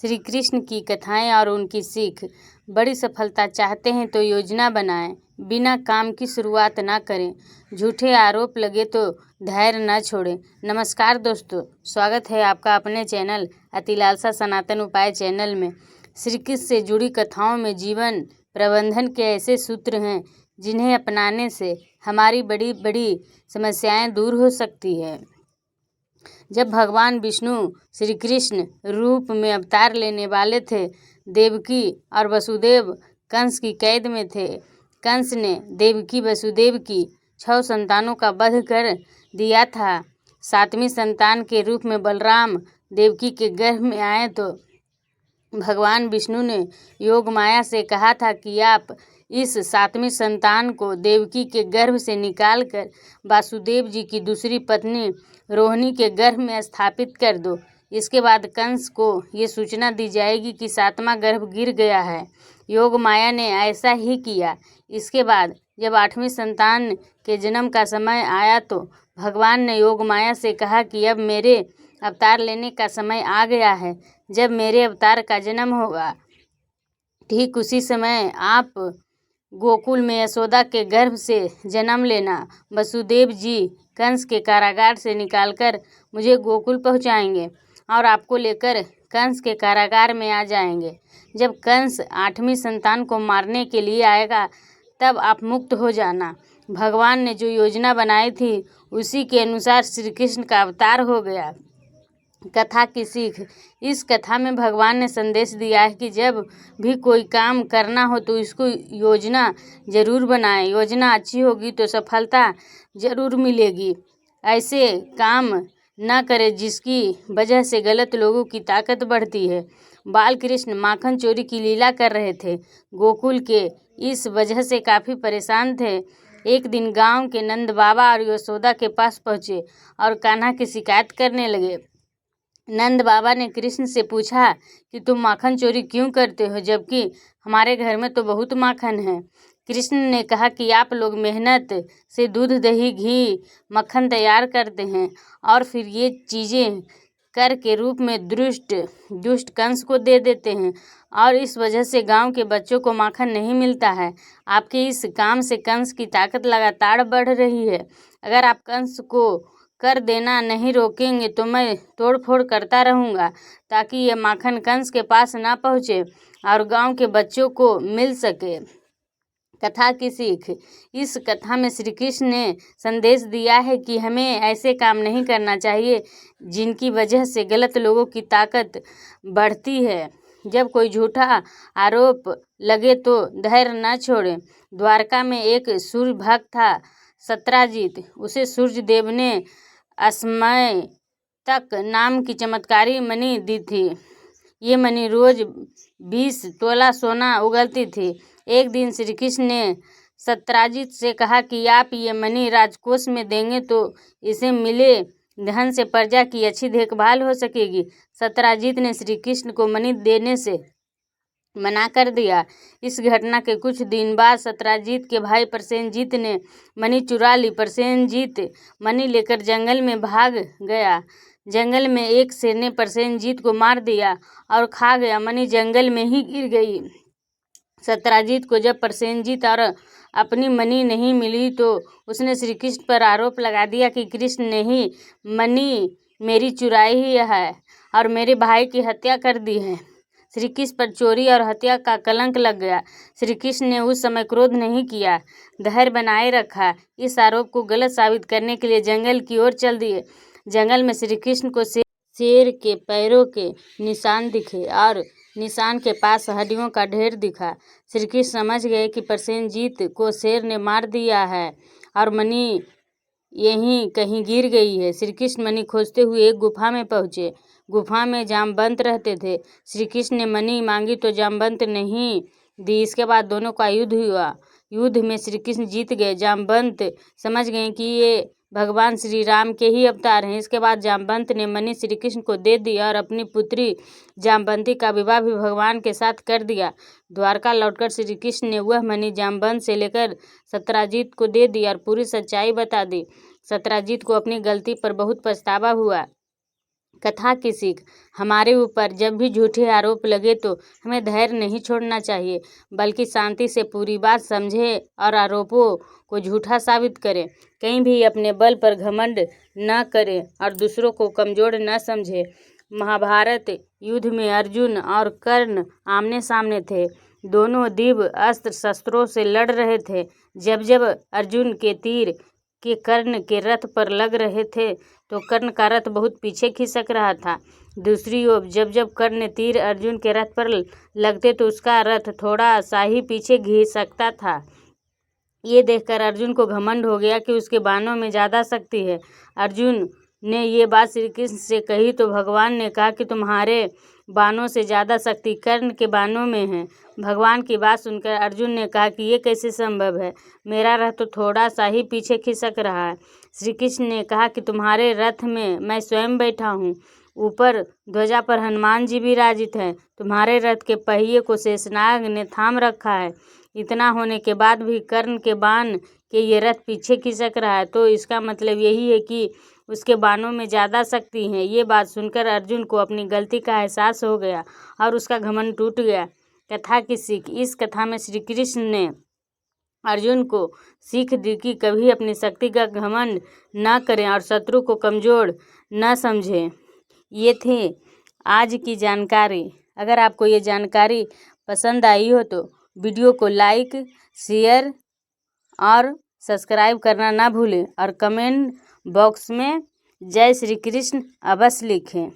श्री कृष्ण की कथाएं और उनकी सीख। बड़ी सफलता चाहते हैं तो योजना बनाएं, बिना काम की शुरुआत ना करें, झूठे आरोप लगे तो धैर्य ना छोड़ें। नमस्कार दोस्तों, स्वागत है आपका अपने चैनल अतिलालसा सनातन उपाय चैनल में। श्री कृष्ण से जुड़ी कथाओं में जीवन प्रबंधन के ऐसे सूत्र हैं जिन्हें अपनाने से हमारी बड़ी बड़ी समस्याएं दूर हो सकती है। जब भगवान विष्णु श्री कृष्ण रूप में अवतार लेने वाले थे, देवकी और वसुदेव कंस की कैद में थे। कंस ने देवकी वसुदेव की 6 संतानों का वध कर दिया था। 7वीं संतान के रूप में बलराम देवकी के गर्भ में आए तो भगवान विष्णु ने योग माया से कहा था कि आप इस 7वीं संतान को देवकी के गर्भ से निकालकर वासुदेव जी की दूसरी पत्नी रोहिणी के गर्भ में स्थापित कर दो। इसके बाद कंस को ये सूचना दी जाएगी कि 7वां गर्भ गिर गया है। योग माया ने ऐसा ही किया। इसके बाद जब 8वीं संतान के जन्म का समय आया तो भगवान ने योग माया से कहा कि अब मेरे अवतार लेने का समय आ गया है। जब मेरे अवतार का जन्म होगा, ठीक उसी समय आप गोकुल में यशोदा के गर्भ से जन्म लेना। वसुदेव जी कंस के कारागार से निकालकर मुझे गोकुल पहुंचाएंगे और आपको लेकर कंस के कारागार में आ जाएंगे। जब कंस 8वीं संतान को मारने के लिए आएगा, तब आप मुक्त हो जाना। भगवान ने जो योजना बनाई थी, उसी के अनुसार श्री कृष्ण का अवतार हो गया। कथा की सीख। इस कथा में भगवान ने संदेश दिया है कि जब भी कोई काम करना हो तो इसको योजना जरूर बनाएं। योजना अच्छी होगी तो सफलता जरूर मिलेगी। ऐसे काम न करें जिसकी वजह से गलत लोगों की ताकत बढ़ती है। बाल कृष्ण माखन चोरी की लीला कर रहे थे। गोकुल के इस वजह से काफ़ी परेशान थे। एक दिन गांव के नंद बाबा और यशोदा के पास पहुँचे और कान्हा की शिकायत करने लगे। नंद बाबा ने कृष्ण से पूछा कि तुम माखन चोरी क्यों करते हो, जबकि हमारे घर में तो बहुत माखन है। कृष्ण ने कहा कि आप लोग मेहनत से दूध, दही, घी, मक्खन तैयार करते हैं और फिर ये चीज़ें कर के रूप में दुष्ट कंस को दे देते हैं और इस वजह से गांव के बच्चों को माखन नहीं मिलता है। आपके इस काम से कंस की ताकत लगातार बढ़ रही है। अगर आप कंस को कर देना नहीं रोकेंगे तो मैं तोड़ फोड़ करता रहूँगा ताकि ये माखन कंस के पास ना पहुँचे और गांव के बच्चों को मिल सके। कथा की सीख। इस कथा में श्री कृष्ण ने संदेश दिया है कि हमें ऐसे काम नहीं करना चाहिए जिनकी वजह से गलत लोगों की ताकत बढ़ती है। जब कोई झूठा आरोप लगे तो धैर्य न छोड़ें। द्वारका में एक सूर्य भक्त था, सत्राजित। उसे सूर्य देव ने असमय तक नाम की चमत्कारी मणि दी थी। ये मणि रोज 20 तोला सोना उगलती थी। एक दिन श्री कृष्ण ने सत्राजित से कहा कि आप ये मणि राजकोष में देंगे तो इसे मिले धन से प्रजा की अच्छी देखभाल हो सकेगी। सत्राजित ने श्री कृष्ण को मणि देने से मना कर दिया। इस घटना के कुछ दिन बाद सत्राजित के भाई प्रसेनजीत ने मणि चुरा ली। प्रसेनजीत मणि लेकर जंगल में भाग गया। जंगल में एक शेर ने प्रसेनजीत को मार दिया और खा गया। मणि जंगल में ही गिर गई। सत्राजित को जब प्रसेनजीत और अपनी मणि नहीं मिली तो उसने श्री कृष्ण पर आरोप लगा दिया कि कृष्ण ने ही मणि मेरी चुराई ही है और मेरे भाई की हत्या कर दी है। श्री कृष्ण पर चोरी और हत्या का कलंक लग गया। श्री कृष्ण ने उस समय क्रोध नहीं किया, धैर्य बनाए रखा। इस आरोप को गलत साबित करने के लिए जंगल की ओर चल दिए। जंगल में श्री कृष्ण को शेर के पैरों के निशान दिखे और निशान के पास हड्डियों का ढेर दिखा। श्री कृष्ण समझ गए कि प्रसेनजीत को शेर ने मार दिया है और मणि यहीं कहीं गिर गई है। श्री कृष्ण मणि खोजते हुए एक गुफा में पहुँचे। गुफा में जामवंत रहते थे। श्री कृष्ण ने मणि मांगी तो जामवंत नहीं दी। इसके बाद दोनों का युद्ध हुआ। युद्ध में श्री कृष्ण जीत गए। जामवंत समझ गए कि ये भगवान श्री राम के ही अवतार हैं। इसके बाद जामवंत ने मणि श्री कृष्ण को दे दिया और अपनी पुत्री जामवंती का विवाह भी भगवान के साथ कर दिया। द्वारका लौटकर श्री कृष्ण ने वह मणि जामवंत से लेकर सत्राजित को दे दी और पूरी सच्चाई बता दी। सत्राजित को अपनी गलती पर बहुत पछतावा हुआ। कथा की सीख। हमारे ऊपर जब भी झूठे आरोप लगे तो हमें धैर्य नहीं छोड़ना चाहिए, बल्कि शांति से पूरी बात समझे और आरोपों को झूठा साबित करें। कहीं भी अपने बल पर घमंड न करें और दूसरों को कमजोर न समझे। महाभारत युद्ध में अर्जुन और कर्ण आमने सामने थे। दोनों दिव्य अस्त्र शस्त्रों से लड़ रहे थे। जब जब अर्जुन के तीर के कर्ण के रथ पर लग रहे थे तो कर्ण का रथ बहुत पीछे खिसक रहा था। दूसरी ओर जब जब कर्ण तीर अर्जुन के रथ पर लगते तो उसका रथ थोड़ा सा ही पीछे घिसकता था। ये देखकर अर्जुन को घमंड हो गया कि उसके बाणों में ज़्यादा शक्ति है। अर्जुन ने ये बात श्री कृष्ण से कही तो भगवान ने कहा कि तुम्हारे बाणों से ज़्यादा शक्ति कर्ण के बाणों में है। भगवान की बात सुनकर अर्जुन ने कहा कि ये कैसे संभव है, मेरा रथ तो थोड़ा सा ही पीछे खिसक रहा है। श्री कृष्ण ने कहा कि तुम्हारे रथ में मैं स्वयं बैठा हूँ, ऊपर ध्वजा पर हनुमान जी विराजित हैं, तुम्हारे रथ के पहिए को शेषनाग ने थाम रखा है। इतना होने के बाद भी कर्ण के बाण के ये रथ पीछे खिसक रहा है, तो इसका मतलब यही है कि उसके बाणों में ज़्यादा शक्ति है। ये बात सुनकर अर्जुन को अपनी गलती का एहसास हो गया और उसका घमंड टूट गया। कथा की सीख। इस कथा में श्री कृष्ण ने अर्जुन को सीख दी कि कभी अपनी शक्ति का घमंड न करें और शत्रु को कमज़ोर न समझें। ये थी आज की जानकारी। अगर आपको ये जानकारी पसंद आई हो तो वीडियो को लाइक, शेयर और सब्सक्राइब करना ना भूलें और कमेंट बॉक्स में जय श्री कृष्ण अवश्य लिखें।